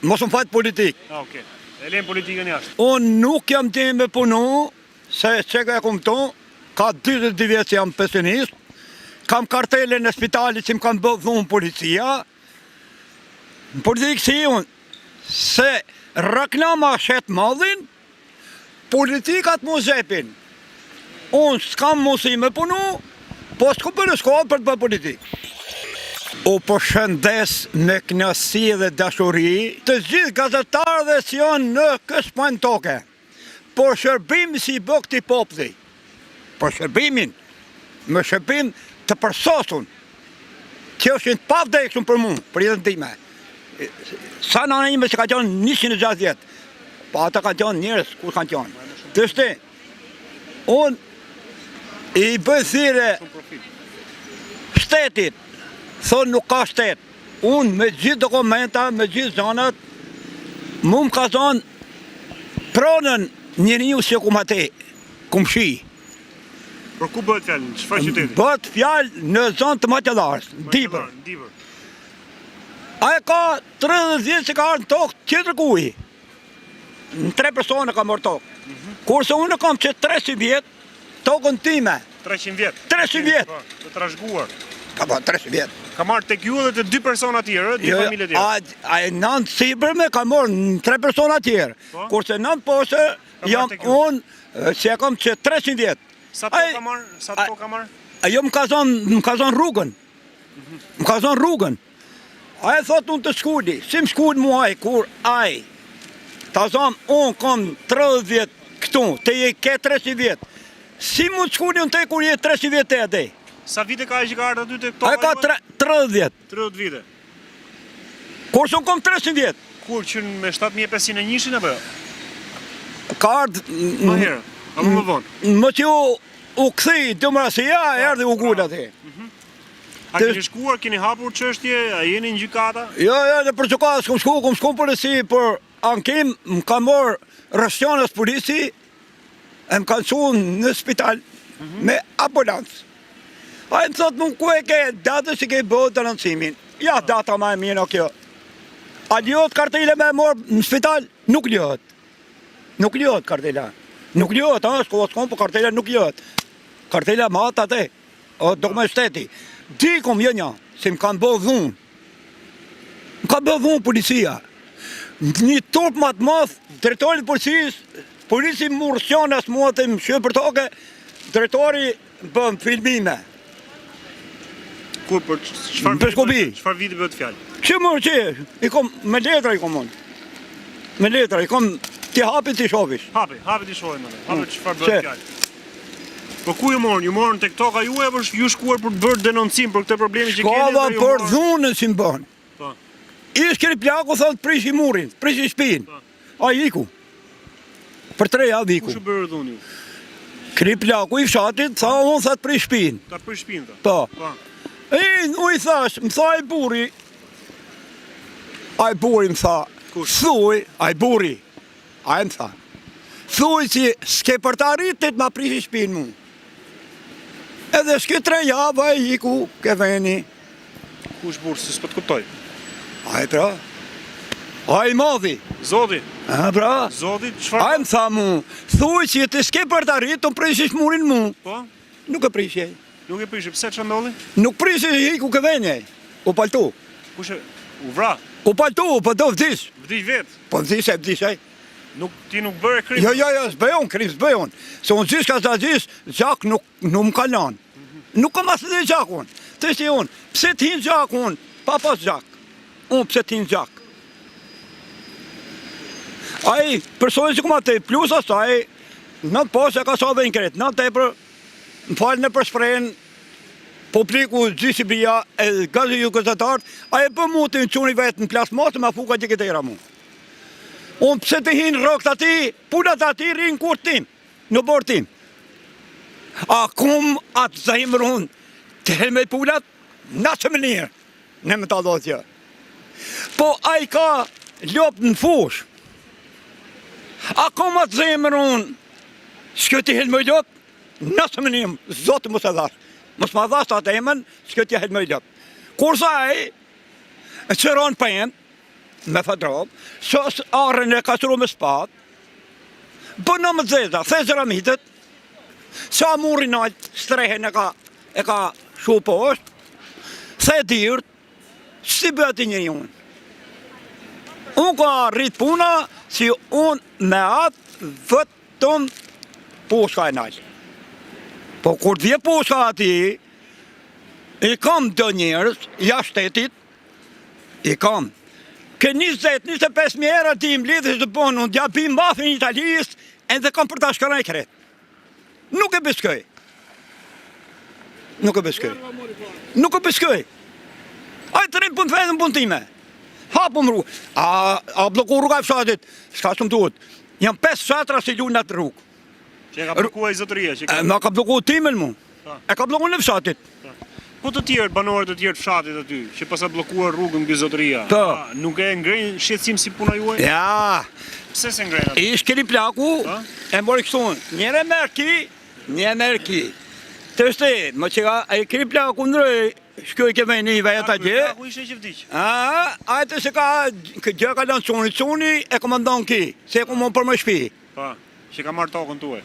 Mos më fajt politik. Okej. E lejmë politikën jashtë. Unë nuk jam të me punu, se që ka e kumëton, ka 22 vjetë që jam pensionist, kam kartele në spitali që më kam dhunë policia, në politikë si unë, se reklama shetë madhin, politikat mu zepin. Unë s'kam musi me punu, po s'ku për të bërë politikë. U përshëndes me knasi dhe dashuri të gjithë gazetarëve që janë në kësë pënë toke. Por shërbim si bë këti populli. Por shërbimin, me shërbim të përsosun, që është të pavdekshëm për mu, për jetën time. Sa në anë ime që ka qenë 160, pa ata ka qenë njërës, kur kanë qenë. Të shte, unë i bëthire shtetit, thonë nuk ka shtet. Unë me gjithë dokumenta, me gjithë zanat, mu më ka thonë pronën njëriu që ku ma te, ku më shi. Për ku bëhet fjallë? Në qëfar qyteti? Bëhet fjallë në zonë të Maqedarës, Dibër. A e ka 30 vjetë që ka arë në tokë qëtër kuj. Në 3 persona ka mërë tokë. Kurse unë kam që 300 vjetë, tokën time. 300 vjetë? 300 vjetë. Të trashguar. Ka ba 300 vjetë. Ka marrë tek ju dhe të 2 persona tjerë, 2 familje tjerë. A e nënë sipërme ka marrë në 3 persona tjerë. Kurse nënë posë, jam unë që e kam që 300 vjetë. Sa to ka marrë? Sa to ka marrë? Jo më ka zonë rrugën. Më ka zonë rrugën. A e thotë unë të shkulli, si më shkulli muaj, kur aj. Ta zonë, unë kam 30 vjetë këtu, te je ke 300 vjetë. Si më të shkulli unë te kur je 300 vjetë e atej? Sa vite ka e që ka ardhë aty të këto? A e ka 30 vjetë. 30 vite. Kurse unë kam 300 vjetë. Kur që me 7501 apo jo? Ka ardhë... Më herë, apo më vonë? Më që u këthi dëmërasia, erdhi u gullë ati. A keni shkuar, keni hapur çështje, a jeni në gjykata? Jo, në për gjykata s'kom shku polisi, për ankim më ka morë rështionës polisi, e më kanë su në spital me ambulancë. A e më thotë më ku e ke datës që ke bëhë të nëndësimin. Ja, data ma e mirë o kjo. A ljot kartile me morë në spital? Nuk ljot. Nuk ljot kartila. Nuk ljot, s'kom për kartila nuk ljot. Kartila ma atë atë, o dokument shteti. Dikom jo një, si më kanë bëhë dhunë. Më kanë bëhë dhunë policia. Një turp ma të mëth, drejtori policisë, polisi më rështionës mua të më shqyë për toke, drejtori bëm filmime. Kur për çfarë viti bëhet fjalë? Që më që, me letra i kom unë. Me letra, i kom ti hapi ti shofish. Hapi ti shohi më. Hapi çfarë bëhet fjalë. Po ku ju morën? Ju morën tek toka juaj apo ju shkuar për të bërë denoncim për këtë problemi që keni? Shkova për dhunën si më bën. Po. Ish keni plaku thotë prishi murin, prishi shtëpinë. Ai iku. Për 3 javë iku. Kush u bërë dhunë ju? Keni plaku i fshatit, tha unë thatë prish shtëpinë. Ta prish shtëpinë. Po. U i thash, më tha ai burri. Ai burri më tha. Thuj, ai burri. Ai më tha. Thuj që s'ke për të arritit ma prishi shtëpinë mu. Edhe s'ke 3 javë ai iku ke veni. Kush burë, si s'po të kuptoj? Ai pra. Ai madhi. Zoti. A pra. Zoti, çfarë? Ai më tha mu, thuj që ti s'ke për të arritur, të prishish murin mu. Po? Nuk e prishje. Nuk e prishje, pse ç'a ndodhi? Nuk prishje iku ke veni. U paltu. Kush e u vra? U paltu, po do vdish. Vdish vet. Po vdish ai. Ti nuk bëre krim? Jo, s'bëjon krim, s'bëjon. Se unë gjithë ka zazis, gjak nuk më ka lanë. Nuk kam asë dhe gjakun. Të ishte unë, pse t'hin gjakun, pa pas gjak. Unë pse t'hin gjak. Ai, personi që kuma te, plus asaj, në pas e ka sa dhe nkret, në te për, më falë në për shprejnë, publiku gjithë Shqipëria, e gazi ju gazetarët, a e për mu të në quni vetë në plasë masë, ma fuka që këtëra mu. Unë pse të hinë rëkët ati, punat ati rinë kur tim, në borë tim. A kum atë zahimër unë, të helme punat, nasë më njërë, në më të adhotja. Po a i ka lopë në fush. A kum atë zahimër unë, s'kjo të helme lopë, nasë më njërë, zotë më së dhash. Mësë më dhash të atë emën, s'kjo të helme lopë. Kursa a i, qëron për jenë, me fatrop, sos arën e kasru me spat, bënë më zeza, the zëramitet, sa muri nalt, strehen e ka shu post, the dyrt, si bëti njëri unë. Unë ka rrit puna, si unë me atë vëtëm poshka e nalt. Po kur t'vje poshka ati, i kam dë njerës, jashtë shtetit, i kam. Ke 20-25 mjera ti im lidhës të ponë, unë t'ja bim mafin Italijës, edhe kam për ta shkëraj kret. Nuk e biskoj. Nuk e biskoj. Nuk e biskoj. Ajë të rinë punë të vedën punë time. Hapu më rrugë. A bloku rruga e fshatit, shka shumë duhet. Jam 5 fshatra si lunë atë rrugë. Që e ka blokuar i zotëria? Ma ka bloku timen mu. E ka bloku në fshatit. Po të tjerë, banorët të tjerë fshatit aty, që pas ka blokuar rrugën mbi zotëria, nuk e ngrejnë shqetësim si puna juaj? Ja. Pse se ngrejnë aty? Ish keni plaku, e mori kësun. Njëre merë ki, një merë ki. Të shte, më që ka, e keni plaku ndroj, shkoj ke vejnë i vejet atje. Plaku ishe që vdiq? Ajte se ka, gjë ka lanë cuni, e komandon ki, se e ku më për më shpi. Pa, që ka marrë tokën tuaj.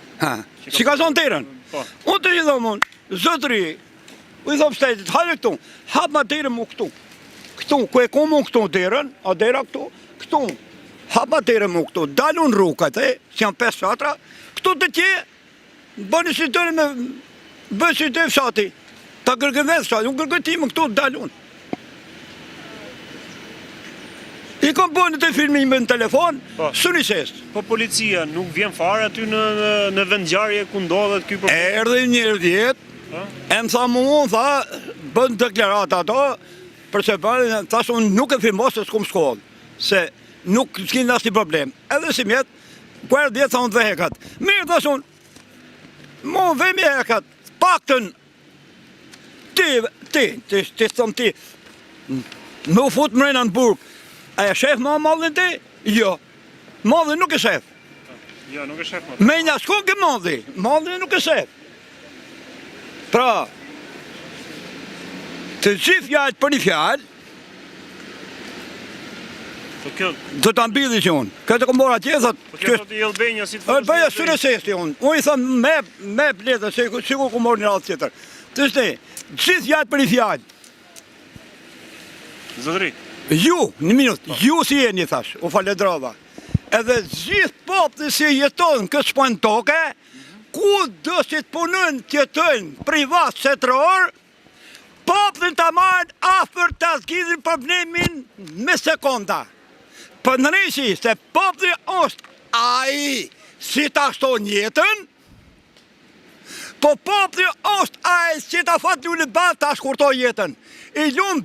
Si ka zonë tërën. Unë të gjithë dhomon, zotëri, u i thopë shtetit, hajde këtu, hapë ma tërën mu këtu. Këtu, ku e ku mu këtu tërën, a dera këtu, hapë ma tërën mu këtu, dalun rrukat, si janë 5 fshatra, këtu të tje, bëni si tërën me, bëni si të fshati, ta gërgën dhe fshati, unë gërgën ti më këtu, dalun. I kom bënë të filmime në telefon, së një sesë. Po policia nuk vjen fare aty në vendngjarje ku ndodhet ky problem? Erdhe njërë vjetë, e më tha mu, tha, bënë deklarat ato, përse bënë, thash unë nuk e filmos se s'kom shkollë, se nuk s'kin asnjë problem. Edhe si mjetë, kërë djetë tha unë dhe hekat. Mirë, thash unë, mu vemi hekat, paktën, ti thëm ti, me u fut mrena në burg, a e shef ma mallin ti? Jo, mallin nuk e shef. Jo, nuk e shef ma. Me nja shko ke mallin nuk e shef. Pra, të gjithë fjallë për një fjallë, do të ambidhi që unë. Këtë kom bora atje, thot... Po kjo thot i Elbenja si të fërës... Elbenja së në sesti unë. Unë i thëmë me pletër, si ku kom bora një radhë tjetër. Të shte, gjithë fjallë për një fjallë. Zotëri? Ju, një minut, ju si jeni, thash, u faledrova. Edhe gjithë popë të si jetonë këtë shpojnë toke, ku do si të punën tjetën privat setëror, popën të marrën afer të zgjidhin problemin me sekonda. Për nërishi se popën është aji si të ashton jetën, po popën është aji si të fatë lullë balë të ashkurtoj jetën. I lumë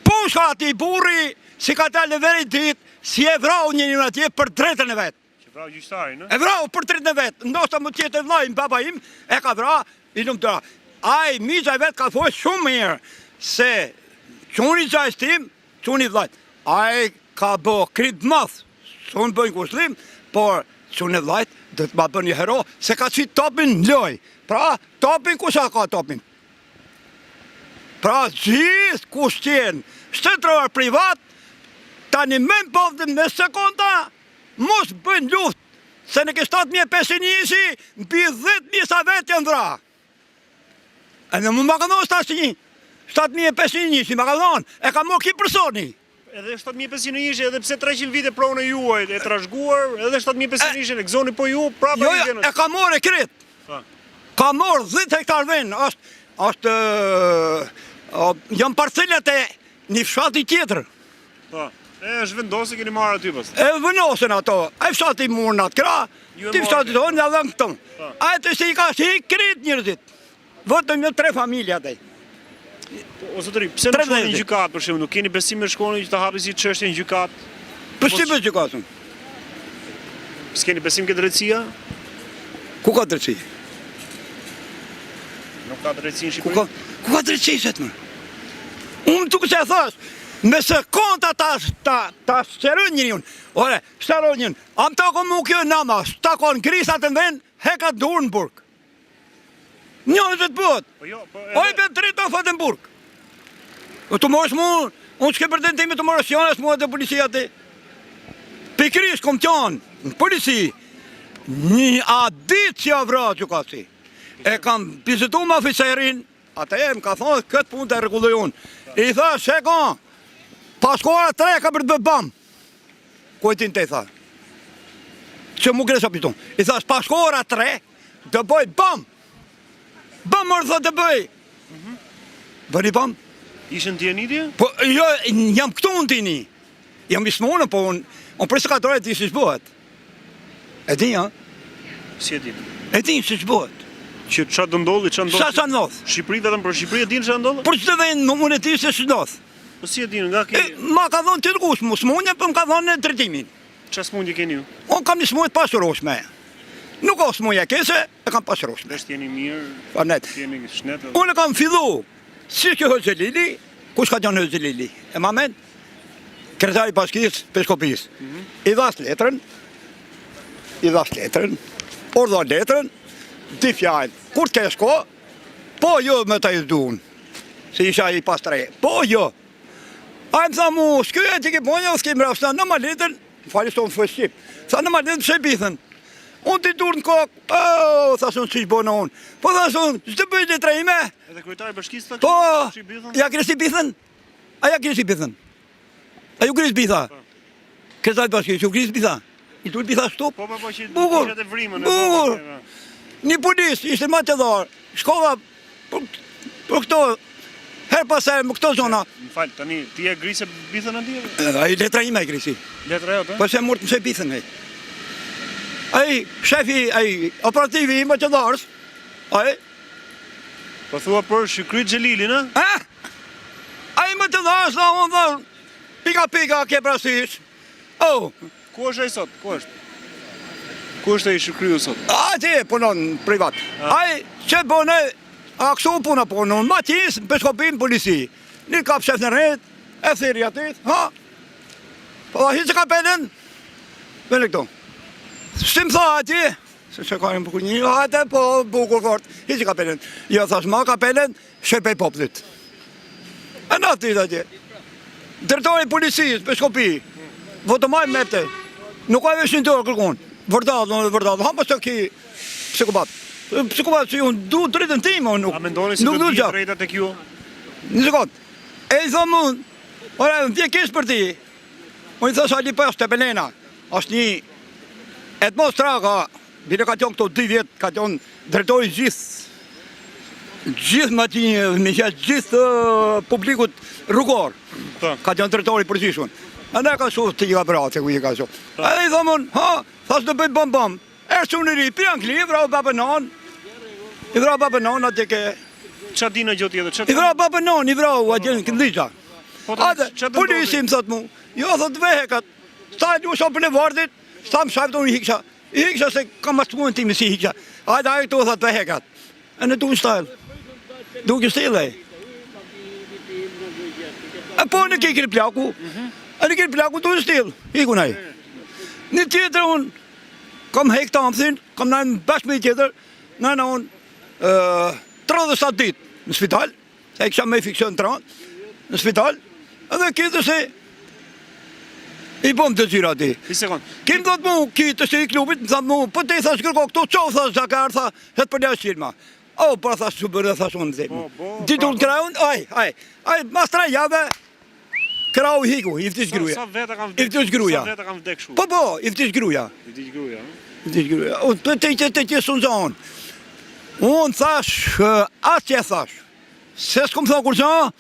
pushka ati burri si ka talë veri ditë, si e vrau një atje për drejtën e vetë. Vrau gjyqtari, në? E vrau për 30 vetë, ndoshta më tjetë e vlajnë, baba im, e ka vra, i lumë të ra. Aj, miza e vetë ka thoi shumë mirë, se quni gjajës tim, quni vlajnë. Aj, ka bë kritë mëthë, së unë bëjnë kuslim, por quni vlajnë, dhe të ma bë një hero, se ka qitë topin në loj. Pra, topin, kusha ka topin? Pra, gjithë kushtjen, shtetëror privat, tani me më povdën me sekonda, mos bëjnë luft, se në ke 7.500 ishi, mbi 10.000 sa vetë janë vra. E në më ka dhonë 7.500 ishi, më ka dhonë, e ka mo ki personi. Edhe 7.500 ishi, edhe pse 300 vite pronën e juaj, e trashguar, edhe 7.500 ishi, e gëzoni po ju, prapa i gjenës. Jo, e ka morë e kretë. Ka morë 10 hektar venë, është, jam parcelet e një fshati tjetër. E është vendosë, keni marrë aty pas? E vendosën ato, e fshati murën atë kra, ti fshati tonë, dhe në këtëm. A e të si i ka shi kretë njërëzit. Vëtëm një 3 familja dhe. O zotëri, pse nuk shkoni në gjykat për shemë, nuk keni besim me shkoni që të hapi si çështje në gjykat? Për si për gjykatën? S'keni besim ke drejtësia? Ku ka drejtësi? Nuk ka drejtësi në Shqipëri? Ku ka drejtësi shetë më? Unë tuk që e thash, me sekonda ta shërën njëri unë. Ore, shërën njën, am të ako mu kjo nama, shtakon grisat në ven, heka durë në burg. Njën që të bëhet. O i për dritë në fëtë në burg. Të mos mu Unë s'ke pretendime të moraciones mua dhe policia ti. Pikrish kom qanë në polici, një adit që avra që ka si. E kam vizitu më oficerin, atë e më ka thonë këtë punë të regulluj unë. I tha, se ka, paskora 3 ka për të bëbam. Kujtin të i tha. Që mu gresa pitun. I tha, paskora 3, të bëj bam. Bam mërë thë të bëj. Bëri bam. Ishën tje një tje? Po, jo, jam këtu unë tini. Jam i smonë, po unë presikatore ti si shbohet. E di, ja? Si e din? E di si shbohet. Që qa të ndodhi, qa ndodhi? Sa ndodh? Shqipëri vetëm për Shqipëri e din që ndodhi? Për që të dhe në unë e ti se shndodh. Po si e din, nga ki... Ma ka thonë të rgush, mu smunje, për më ka thonë në drejtimin. Qa smundje keni ju? Unë kam një smunje të pasuroshme. Nuk o smunje kese, e kam pasuroshme. Vesh t'jeni mirë, Panet. t'jeni shnet... Unë e kam fillu, si që Hëzëlili, kush ka qenë Hëzëlili? E ma men? Kretari paskis, peskopis. I dhas letrën, ordha letrën, di fjallë. Kur t'ke shko, po jo me të izdun, se isha i pas 3, po jo. A më tha mu, s'kyë e t'i ki ponja, s'ki më rafësna, në ma letën, fali s'to më fë Shqip, tha në ma letën pse bithën. Unë t'i dur në kokë, thasë unë që që bona unë, po thasë unë, që të bëjt letra ime? Edhe kryetari bashkisë të Po, që i bithën? ja kërës i bithën? A ja kërës i bithën? A ju kërës bitha? Kërës bashkisë, ju kërës bitha? I tull bitha shtup? Po, që i Bukur, të vrimën. bukur. Një polis, ishte ma të dharë, shkova për këto, her pas herë, më këto zona. Më falë, tani, ti e grisë bithën në tjere? A i letra ime e grisi, Letra e otë? po se mërtë mëse bithën e. A i shefi, a i operativi i më të dharës, a i, Po thua për Shykryt Xhelilin, a? a i më të dharës, da unë dhe, pika ke prasis. Oh, Ku është ai sot? Ku është? Ku është ai Shëkryu sot? a ti punon privat. Ai që bone, a kështu puna punon, ma qis, peskopin polisi. Një kap shef në rrit, e thiri atit, ha? Po da hiqë kapelen, vene këto. Shtim tha ati, se që ka një bukur një, hajte po bukur fort, hiqë kapelen. Jo, thash ma kapelen, shepej poplit. E në ati dhe ati. Drejtori policisë, peskopi, votomaj mepte. Nuk ka vesh një tërë kërkon. Vërdad, hama së ki psikopat. Psikopat që ju du dritën tim, nuk. A mendoni se Nuk do du të gjak. drejta tek ju? Një sekund. E i thëmë unë, ore, më vje kish për ti. Unë i thësë Ali Pas të Pelena. Ashtë një atmosfera ka, bile ka qënë këto 2 vjetë, ka qënë drejtori gjithë më ti, me gjithë publikut rrugor. Ka qënë drejtori përgjishun. A ne ka shumë të i ka brate ku i ka shumë. A i thëmë unë, ha, thasë të bëjt bëm. Erë që unë i ri, për Angli, i vrau babënon. I vrau babënon, atje ke... Qa di në gjotë tjetër? I vrau babënon, i vrau, atje në këndisha. Ate, polisi më thot mu, jo, thot vehekat. Sta e du shumë për në vardit, sta më shafë të unë i hiksha. I hiksha se kam mastuën ti me si hiksha. Ate, a i tu thot vehekat. E në du në stajlë. Du në stilë e. E po në ki kërë plaku. E në kërë plaku du në stilë. Hiku në e. Një tjetër unë, kam hek të amëthin, kam në bashkë me i tjetër, në unë 37 ditë në spital, se e kësha me i fiksion të ranë, në spital, edhe këtë se i bom të gjyra ti. Një sekund. Kim dhëtë mu, këtë se i klubit, më thamë mu, për te i thash kërko këto, qohë thash zakar, tha, hetë për një shqilma. O, për thash që bërë, thash unë dhe mu. Ditur në kraun, aj, mas 3 jave, krau hiku, i ftish gruja. Sa vete kam I ftish gruja. Sa vete kam vdek shu? Po, i ftish gruja. I ftish gruja, Unë të që sunë zonë. Unë thash, atë që e thash, se s'kom thonë kur zonë,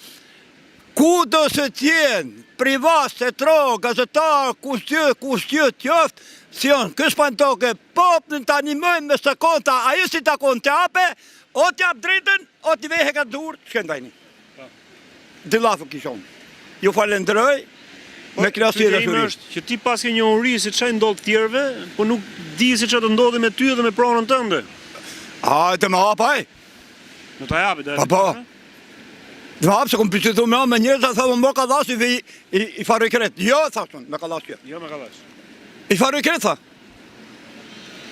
ku do se tjenë, privat, setro, gazetar, kushtjët, tjoftë, si onë, kësh pa në toke, popë në të animojnë me së konta, a ju si të konë të ape, o t'jap dritën, o t'i vehe ka dur, shkën vajni. Dilafu kishon. Ju falendroj, me krasirë dhe shuri. Është që ti pas ke një uri si qaj ndodhë tjerve, po nuk di si që të ndodhi me ty dhe me pronën tënde. A, të me hapaj. Në të japi, dhe... Po. Dhe me hapë se kom pësitu me njërë, të thëmë më ka dhasë i farë i kretë. Jo, thashtë me ka dhasë kjo. Jo me ka dhash. I farë i kretë, tha.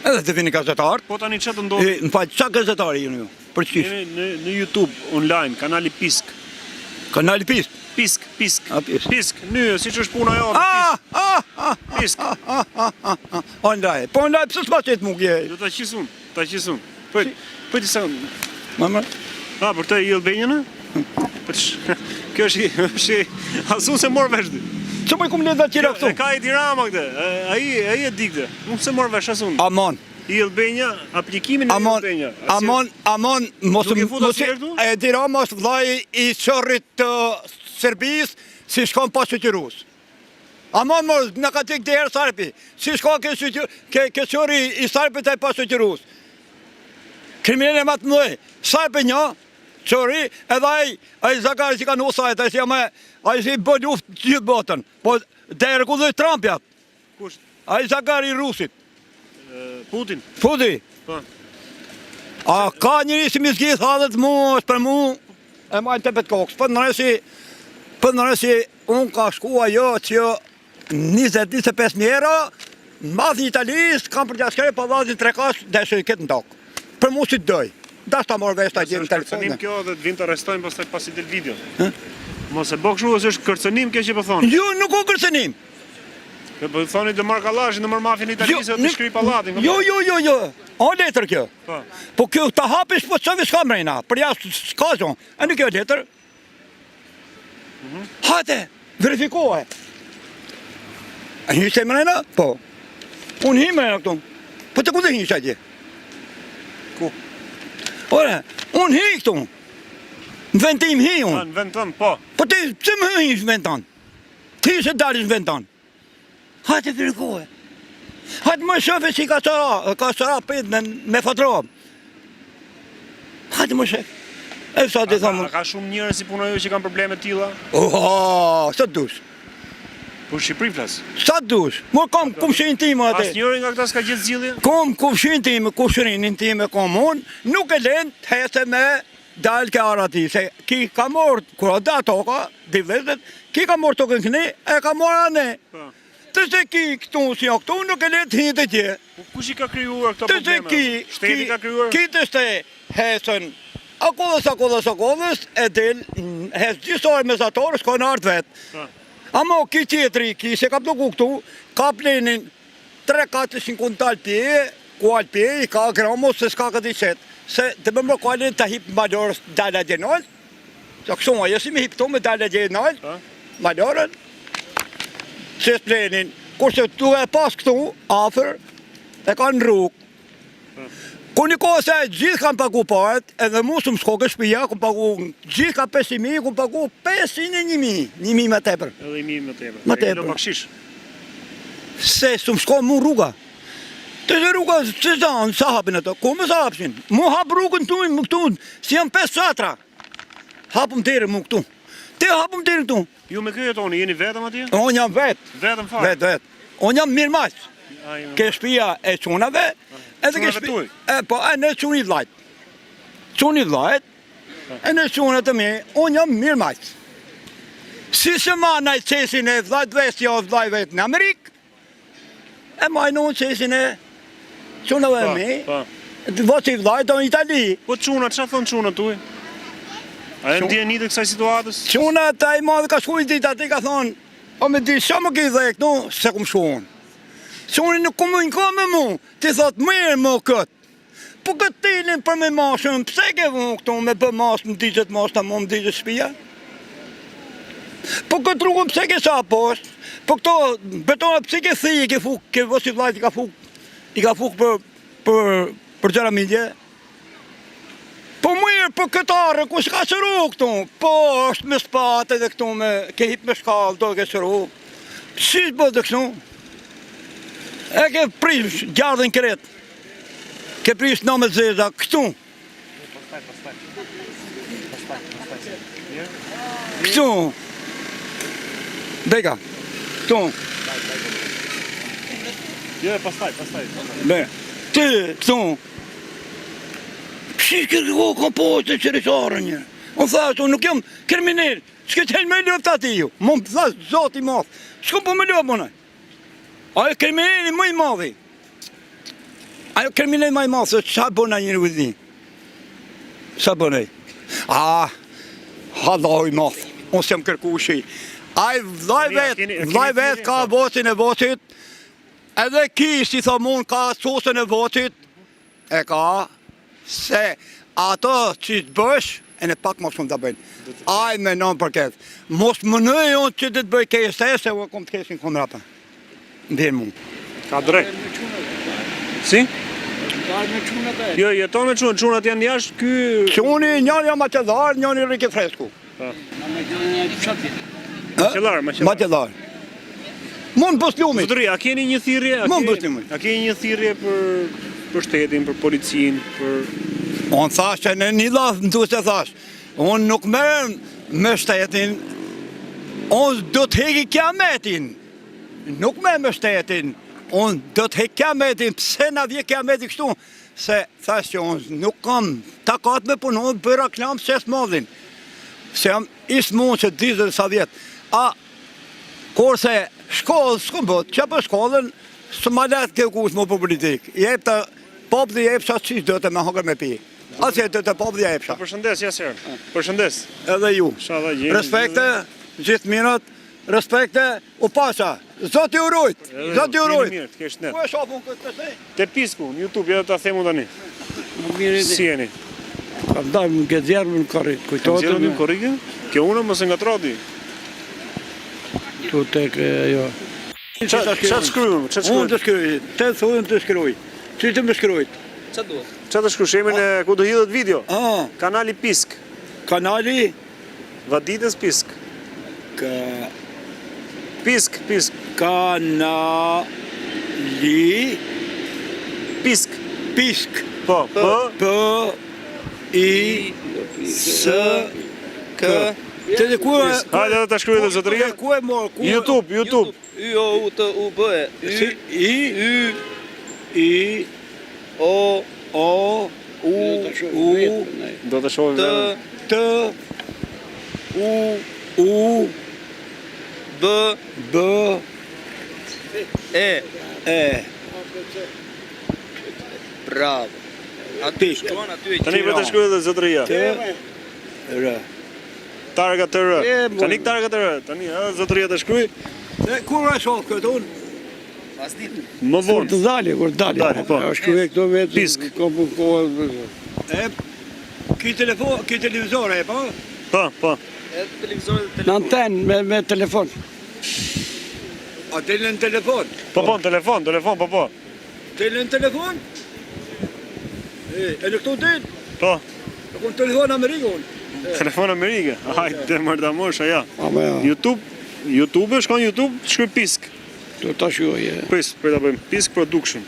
Edhe të vini gazetarë. Po tani që të ndodhi? Në faqë, qa gazetari jënë ju? Për qëkish? Në YouTube, online, kanali Pisk. Kanali Pisk. Pisk, pisk. A, pisk. Pisk, nyë, siç është puna jote. Pisk. O ndaj, po ndaj pse s'ma qet mu kje? Do ta qisun. Po ti sa. Mama. Për të i Albanian? Kjo është asun se mor vesh. Ço po kum le da tira këtu? E ka i Tirama këtë. Ai e di këtë. Nuk se mor vesh asun. Amon. I Albania, aplikimin e Albania. Amon, mos e dira mos vllai i çorrit të Serbisë si shkon pas qytetarës. Amon mos na ka tek der Sarpi. Si shkon ke çorri i Sarpit ai pas qytetarës. Kriminale më të mëdhej. Sarpi një çorri edhe ai Zakari që kanë usajt, ai si bë luftë gjithë botën. Po deri dhe Trump jap. Kush? Ai Zakari i Rusit. Putin. Po. A ka njëri si mizgjith hadhet mu, është për mu, e majnë të petë kokës. Për nërësi, unë ka shku ajo që 20-25 mjera, në madhë një Italijës, kam për gjaskere, pa vazhin 3 kash, dhe shë i ketë në tokë. Për mu si të doj. Da shta morë vesh të gjithë në telefonë. Kërcënim kjo dhe të vinë të arrestojnë pasi del video. Mos e bëk shu, ose është kërcënim kjo që po thonë? Jo, nuk o kërcënim. Po thoni të marr kallashin, të marr mafin italisë të shkri pallatin. Jo. O letër kjo. Po kjo ta hapish po çove s'ka mrena. Për jashtë s'ka zonë. A nuk kjo letër? Hajde, verifikoje. A hishe mrena? Po. Unë hi mrena këtu. Po të ku dhe hishe atje? Ku? Ore, unë hi këtu. Në vend tim hi unë. Në vend tënë, po. Po ti, që më hi në vend tënë? Ti se dalish në vend tënë. Hajde verikoje. Hajde më shëfe si ka sëra pëtë me fatrom. Hajde më shëfe. E sa të thomë. A ka shumë njërë si punojë që kanë probleme tilla? Sa të dush? Po Shqipëri flas. Sa të dush? Më kom kumshin tim atë. Asnjëri nga këta s'ka gjetë zgjidhje? Kom kumshin tim, kushërinin tim e kom unë, nuk e lënë të hese me dalë ke arati, se ki ka morë, kura da toka, di vëzët, ki ka morë tokën këni, e ka morë anë. Të se ki këtu si o këtu, nuk e le të hinë të tje. Kush i ka kryuar këto probleme? Shteti ka kryuar? Ki të shte hesën, akodhës, e del, hes gjysore mesatorë, s'ka në artë vetë. Amo, ki qetri, ki se ka pluku këtu, ka plenin 3-4 kuntal pje, kual pje, i ka gramo, se s'ka këtë i qetë. Se të më kualin të hip malorës dalë gjenol, që kështu ma, jesi me hip këtu me dalë gjenol, malorën, se s'plenin, kurse tu e pas këtu, afer, e ka në rrugë. Ku një kohë se gjithë kam pagu paret, edhe mu së më shkoke shpija, ku pagu gjithë ka 500.000, ku pagu 501.000, 1.000 më tepër. Edhe 1.000 më tepër. Më tepër. Bakshish. Se së më shko mu rruga. Të dhe rruga se zanë, sa hapin ato, ku më sa hapshin? Mu hap rrugën tu, më këtu, si jam 5 satra. Hapëm tere mu këtu. Te hapëm tere këtu. Ju me kjo jetoni, jeni vetëm atje? Unë jam vetë. Vetëm fare? Vetë. Unë jam mirë maqë. Ke shpia e qunave, edhe ke shpia... Po, e në quni vlajt. Quni vlajt, e në qunet të mi, unë jam mirë maqë. Si se ma në qesin e vlajt vestja o vlajt vetë në Amerikë, e majnë unë qesin e qunave e mi, vëtë i vlajt o në Itali. Po qunat, që thonë qunat tuj? A e ndjeni të kësaj situatës? Qunat, a i madhe ka shkujt ditë ati ka thonë, o me di, sa më ki dhe e këtu, se kum shuon. Quni nuk komunika me mu, ti thot mirë më këtë. Po këtë tilin për me mashën, pse ke vënë këtu me bë mashë më digjet mashë ta mu më digjet shpia? Po këtë rrugën pse ke sa poshtë? Po këto, betona pse ke thij, ke fuk, ke vësi vlajt i ka fuk për gjera midje? Po mirë, po këtë arë, ku s'ka qëru këtu? Po është me spatë edhe këtu me, ke hip me shkallë, do ke qëru. Si s'bë dhe këtu? E ke prish gjardën kretë, ke prish në me zeza, këtu. Këtu. Beka, këtu. Jo, pastaj. Be, ti, këtu. Pëshi kërko komposte qërisarën një. Unë thashtu, nuk jam kriminal, s'ke të helme lëftë ati ju. Më më thashtë, zoti madhë, s'ku po me lëftë mëne. Ajo kriminali më i madhi. Ajo kriminali më i madhi, se qa bëna njëri vëzni? Sa bënej? Allahu i madhë, unë se më kërku shi. Ai vllai vet ka votin e votit, edhe ki, si thomun, ka sosën e votit, e ka, se ato që të bësh, e në pak më shumë të bëjnë. Ai me non për këtë. Mos më nëjë unë që të të bëj kese, se u kom të kesin kom rapa. Ndjenë mund. Ka drejt. Si? Jo, jeton me çunat, çunat janë jashtë, ky... Quni, njëri jam maqedar, njëri rike fresku. Maqedar. Mund bëslumit. Zotëri, a keni një thirrje? Mund bëslumit. A keni një thirrje për shtetin, për policinë, për... Unë thash që në një lafë më duhet të thash, unë nuk merrem me shtetin, unë do të heki kiametin, nuk me shtetin, unë do të heki kiametin, pse na vje kiameti kështu, se thash që unë nuk kam takat me punon, bëra klam se s'madhin, se jam isë mund që 20 sa vjetë, a kurse shkollë s'kom bët, që për shkollën, së ma letë kjo kush më për politikë, jep të popë jep sa qish do të me hongër me pi. Asë jetë të popë dhe jepsha. Përshëndes, jasër. Përshëndes. Edhe ju. Respekte, gjithë minët, respekte, u pasha. Zotë ju rujt, zotë ju rujt. Mirë, të kesh net. Ku e shofun këtë të sej? Te Pisku, në YouTube, edhe ta themu tani. Si jeni? Kam dalë më gëzjerë më në korrit, kujtojtë Zjerë në korrike? Kjo unë mëse nga trodi. Tu tek, jo. Qa të shkrujnë? Unë të shkryj, të thunë të shkryj. Që të më shkryjt? Qa të shkryj, shemin e ku të hidhet video? Kanali Pisk. Kanali? Vaditës Pisk. Pisk. Kanali... Pisk. Pisk. Po, P-I-S-K. Të dhe ku e... Hajde dhe të shkryj dhe zotëria. Ku e morë? YouTube. Y-O-U-T-U-B-E. I-O-U... Do të shohim dhe. T-U-B-E. Bravo. Pisk. Tani për të shkryj dhe zotëria. R. Targa të rë. Tani targa të rë. Tani zotëria të shkryj. Kur e shoh këtë unë? Më vonë. Kur të dali. Po. Shkryj këto vetë. Pisk. Ki televizor e po? Po. Në antenë me telefon. A delë në telefon? Po, në telefon, po. Delë në telefon? E në këto delë? Po. E ku në telefon Amerikën? Telefon Amerike. Hajde, mërda mosha, ja. YouTube, shkon YouTube, shkruj Pisk. Do të shkruaj. Pisk, për ta bëjmë. Pisk Production.